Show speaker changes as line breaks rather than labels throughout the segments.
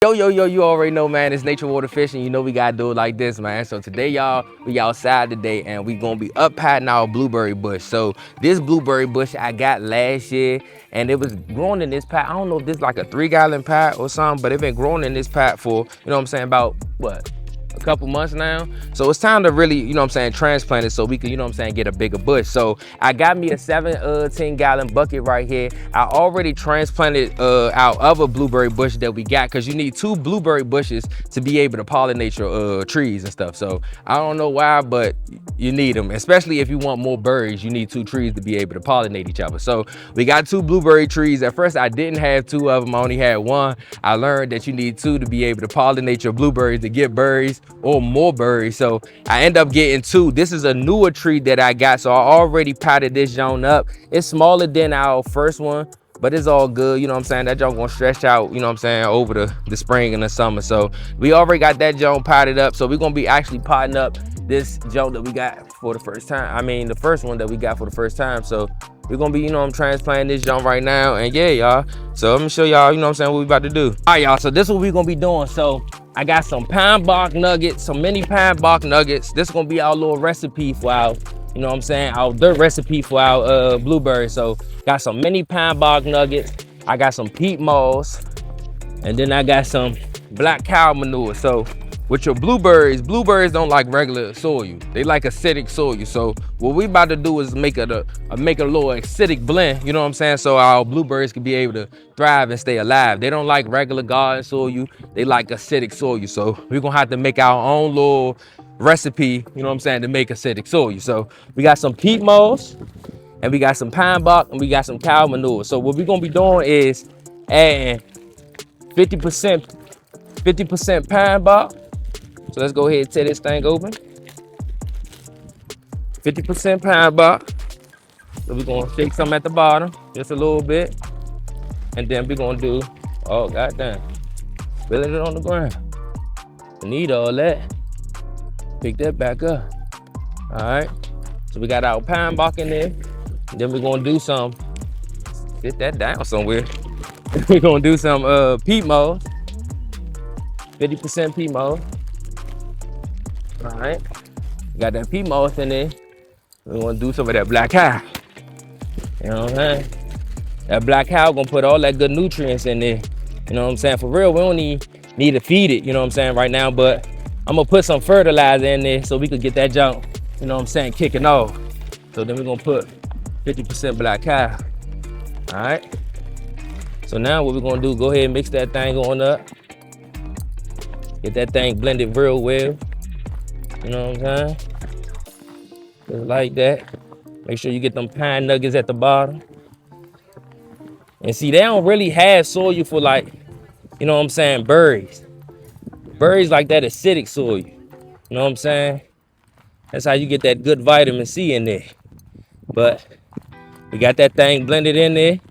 Yo, you already know, man, it's nature water fishing. You know we gotta do it like this, man. So today, y'all, we outside today and we gonna be up patting our blueberry bush. So this blueberry bush I got last year and it was growing in this pat. I don't know if this is like a 3-gallon pat or something, but it been growing in this pat for, you know what I'm saying, about what? A couple months now. So it's time to really, you know what I'm saying, transplant it so we can, you know what I'm saying, get a bigger bush. So I got me a 10-gallon bucket right here. I already transplanted our other blueberry bush that we got, because you need 2 blueberry bushes to be able to pollinate your trees and stuff. So I don't know why, but you need them, especially if you want more berries. You need 2 trees to be able to pollinate each other. So we got 2 blueberry trees. At first I didn't have 2 of them, I only had 1. I learned that you need 2 to be able to pollinate your blueberries to get berries or more berries. So I end up getting 2. This is a newer tree that I got, so I already potted this joint up. It's smaller than our first one, but it's all good, you know what I'm saying. That joint gonna stretch out, you know what I'm saying, over the spring and the summer. So we already got that joint potted up, so we're gonna be actually potting up this joint that we got for the first time. I mean, the first one that we got for the first time. So we're gonna be, you know, I'm transplanting this joint right now. And yeah, y'all, so let me show y'all, you know what I'm saying, what we about to do. All right, y'all, so this is what we're gonna be doing. So I got some pine bark nuggets, some mini pine bark nuggets. This is gonna be our little recipe for our, you know what I'm saying, our dirt recipe for our blueberries. So got some mini pine bark nuggets. I got some peat moss, and then I got some black cow manure. So with your blueberries don't like regular soil. They like acidic soil. So what we about to do is make a little acidic blend, you know what I'm saying, so our blueberries can be able to thrive and stay alive. They don't like regular garden soil. They like acidic soil. So we're gonna have to make our own little recipe, you know what I'm saying, to make acidic soil. So we got some peat moss, and we got some pine bark, and we got some cow manure. So what we're gonna be doing is adding 50% pine bark. So let's go ahead and tear this thing open. 50% pine bark. So we're gonna shake some at the bottom, just a little bit. And then we're gonna do, oh goddamn, spilling it on the ground. We need all that. Pick that back up. All right. So we got our pine bark in there. And then we're gonna do some, sit that down somewhere. We're gonna do some peat moss. 50% peat moss. All right, got that peat moss in there. We want to do some of that black cow. You know what I'm saying? That black cow gonna put all that good nutrients in there. You know what I'm saying? For real, we don't need to feed it, you know what I'm saying, right now, but I'm gonna put some fertilizer in there so we could get that junk, you know what I'm saying, kicking off. So then we're gonna put 50% black cow. All right. So now what we're gonna do, go ahead and mix that thing on up. Get that thing blended real well. You know what I'm saying? Just like that. Make sure you get them pine nuggets at the bottom. And see, they don't really have soil for, like, you know what I'm saying, berries. Berries like that acidic soil. You know what I'm saying? That's how you get that good vitamin C in there. But we got that thing blended in there.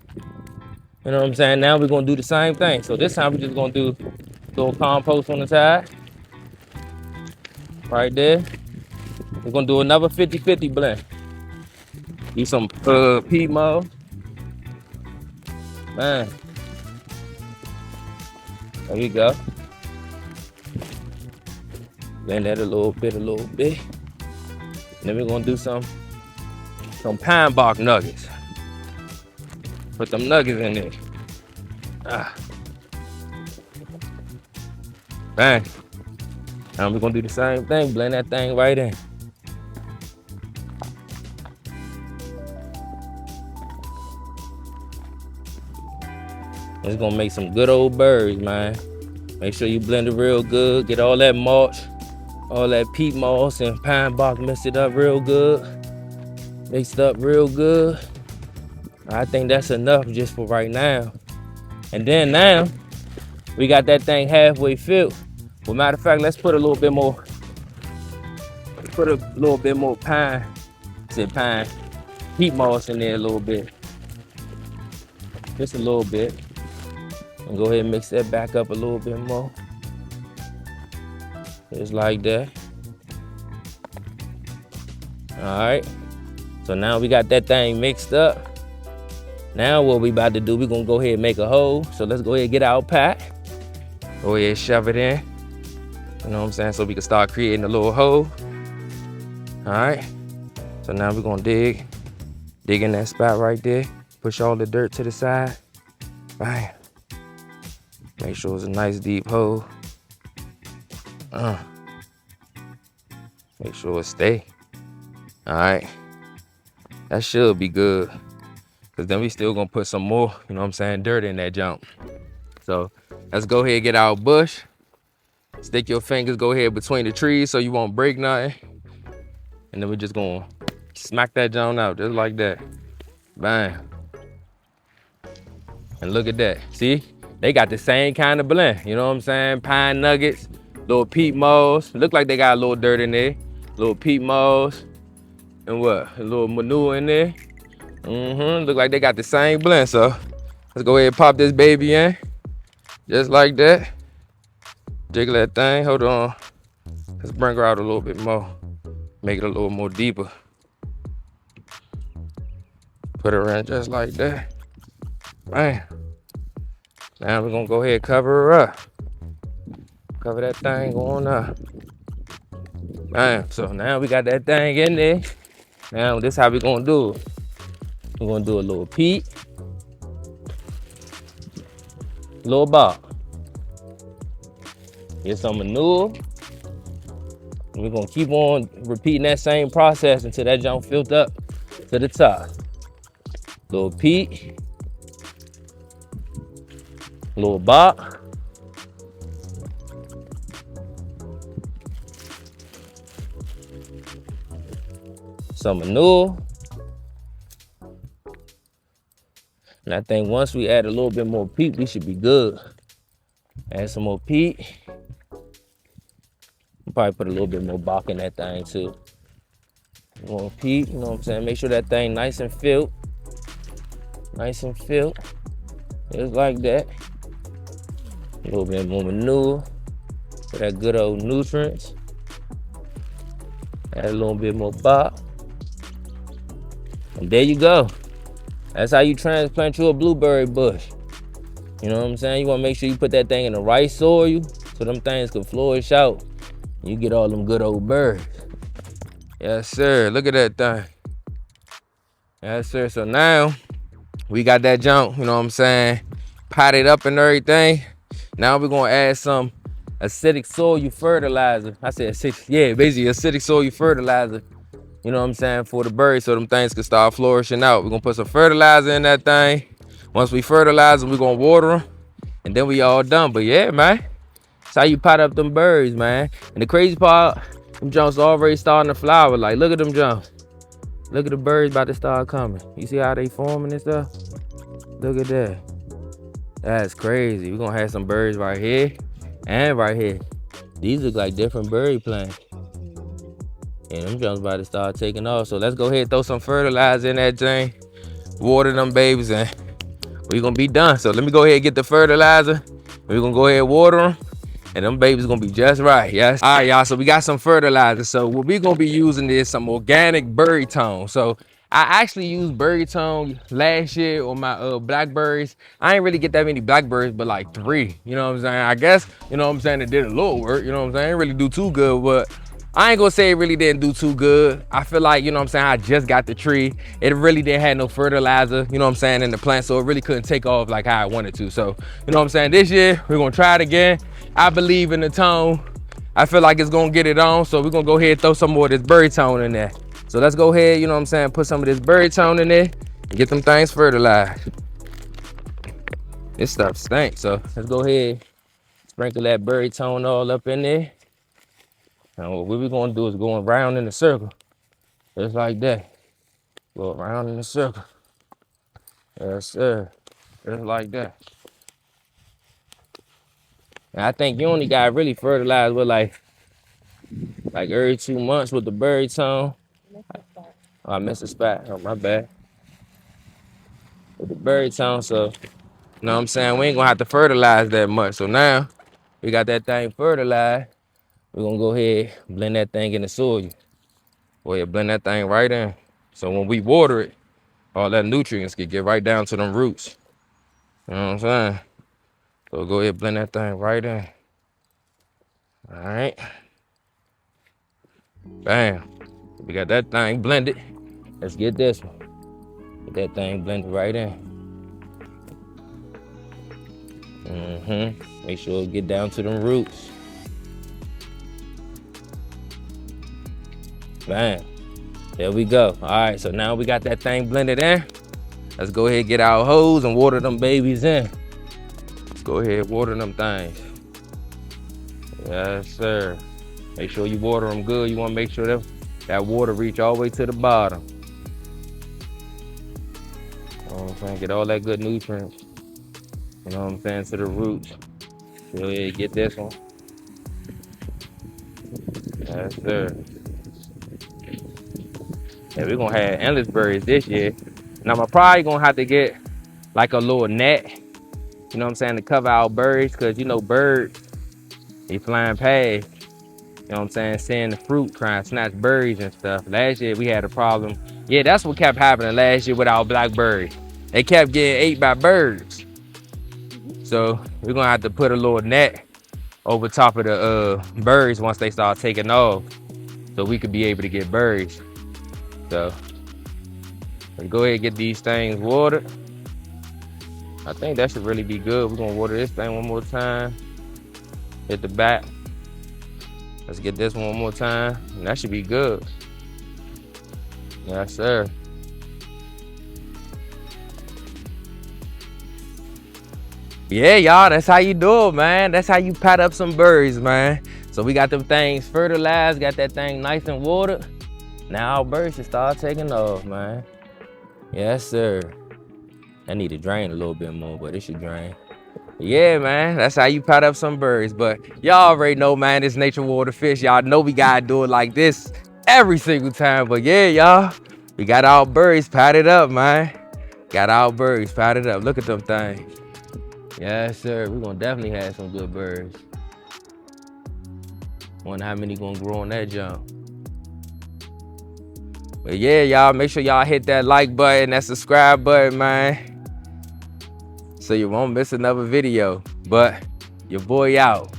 You know what I'm saying? Now we're gonna do the same thing. So this time we're just gonna do a little compost on the side. Right there. We're gonna do another 50-50 blend. Use some peat moss. Man. There we go. Blend that a little bit. And then we're gonna do some pine bark nuggets. Put them nuggets in there. Bang. Now we're gonna do the same thing, blend that thing right in. It's gonna make some good old berries, man. Make sure you blend it real good, get all that mulch, all that peat moss and pine bark, mix it up real good. Mixed up real good. I think that's enough just for right now. And then now, we got that thing halfway filled. Well, matter of fact, let's put a little bit more. Put a little bit more peat moss in there a little bit. Just a little bit. And go ahead and mix that back up a little bit more. Just like that. All right. So now we got that thing mixed up. Now what we about to do, we're gonna go ahead and make a hole. So let's go ahead and get our pack. Go ahead, shove it in. You know what I'm saying? So we can start creating a little hole. All right. So now we're gonna dig in that spot right there. Push all the dirt to the side. Bang. Make sure it's a nice deep hole. Make sure it stay. All right. That should be good. Cause then we still gonna put some more, you know what I'm saying, dirt in that jump. So let's go ahead and get our bush. Stick your fingers, go ahead between the trees so you won't break nothing. And then we're just gonna smack that jump out just like that. Bang. And look at that. See? They got the same kind of blend. You know what I'm saying? Pine nuggets, little peat moss. Look like they got a little dirt in there. Little peat moss. And what? A little manure in there. Look like they got the same blend. So let's go ahead and pop this baby in. Just like that. Jiggle that thing. Hold on. Let's bring her out a little bit more. Make it a little more deeper. Put her in just like that. Bam. Now we're gonna go ahead and cover her up. Cover that thing going up. Bam. So now we got that thing in there. Now this is how we gonna do it. We're gonna do a little peat. Little bark. Get some manure. And we're gonna keep on repeating that same process until that junk filled up to the top. Little peat. Little bark. Some manure. And I think once we add a little bit more peat, we should be good. Add some more peat. Probably put a little bit more bark in that thing too. More peat, you know what I'm saying? Make sure that thing nice and filled. Nice and filled. Just like that. A little bit more manure for that good old nutrients. Add a little bit more bark. And there you go. That's how you transplant you a blueberry bush. You know what I'm saying? You want to make sure you put that thing in the right soil so them things can flourish out. You get all them good old birds. Yes, sir. Look at that thing. Yes, sir. So now we got that junk, you know what I'm saying, potted up and everything. Now we're going to add some acidic soil fertilizer. I said acidic, yeah, basically acidic soil fertilizer. You know what I'm saying, for the birds so them things can start flourishing out. We're going to put some fertilizer in that thing. Once we fertilize them, we're going to water them. And then we all done. But yeah, man. That's how you pot up them birds, man. And the crazy part, them jumps already starting to flower. Like, look at them jumps. Look at the birds about to start coming. You see how they forming and stuff? Look at that. That's crazy. We're gonna have some birds right here and right here. These look like different berry plants. And them jumps about to start taking off. So let's go ahead and throw some fertilizer in that thing. Water them babies and we're gonna be done. So let me go ahead and get the fertilizer. We're gonna go ahead and water them. And them babies gonna be just right, yes. All right, y'all, so we got some fertilizer. So what we gonna be using is some organic berry tone. So I actually used berry tone last year on my blackberries. I ain't really get that many blackberries, but like 3, you know what I'm saying? I guess, you know what I'm saying, it did a little work, you know what I'm saying? I didn't really do too good, but I ain't gonna say it really didn't do too good. I feel like, you know what I'm saying, I just got the tree. It really didn't have no fertilizer, you know what I'm saying, in the plant, so it really couldn't take off like how I wanted to. So, you know what I'm saying, this year, we're gonna try it again. I believe in the tone. I feel like it's gonna get it on, so we're gonna go ahead and throw some more of this berry tone in there. So let's go ahead, you know what I'm saying, put some of this berry tone in there and get them things fertilized. This stuff stinks, so let's go ahead, sprinkle that berry tone all up in there. And what we're gonna do is go around in a circle, just like that. Go around in a circle. Yes, sir. Just like that. And I think you only got really fertilized with like every 2 months with the berry tone. Oh, I missed a spot. Oh, my bad. With the berry tone, so you know what I'm saying? We ain't gonna have to fertilize that much. So now we got that thing fertilized. We're gonna go ahead, blend that thing in the soil. Go ahead, blend that thing right in. So when we water it, all that nutrients can get right down to them roots. You know what I'm saying? So go ahead, blend that thing right in. All right. Bam. We got that thing blended. Let's get this one. Get that thing blended right in. Make sure it get down to them roots. Bam. There we go. All right, so now we got that thing blended in. Let's go ahead and get our hose and water them babies in. Let's go ahead and water them things. Yes, sir. Make sure you water them good. You want to make sure that water reach all the way to the bottom. You know what I'm saying? Get all that good nutrients. You know what I'm saying? To the roots. Go ahead and get this one. Yes, sir. Yeah, we're gonna have endless berries this year. Now I'm probably gonna have to get like a little net, you know what I'm saying, to cover our birds, cause you know birds, they flying past, you know what I'm saying, seeing the fruit, trying to snatch berries and stuff. Last year we had a problem. Yeah, that's what kept happening last year with our blackberries. They kept getting ate by birds. So we're gonna have to put a little net over top of the birds once they start taking off, so we could be able to get berries. So let's go ahead and get these things watered. I think that should really be good. We're gonna water this thing one more time. Hit the back. Let's get this one more time. And that should be good. Yes, sir. Yeah, y'all, that's how you do it, man. That's how you pat up some berries, man. So we got them things fertilized, got that thing nice and watered. Now our birds should start taking off, man. Yes, sir. I need to drain a little bit more, but it should drain. Yeah, man, that's how you pat up some berries. But y'all already know, man, it's nature water fish. Y'all know we gotta do it like this every single time. But yeah, y'all, we got our berries patted up, man. Got our berries patted up. Look at them things. Yes, sir. We're gonna definitely have some good berries. Wonder how many gonna grow on that jump. But yeah, y'all, make sure y'all hit that like button, that subscribe button, man, so you won't miss another video. But your boy out.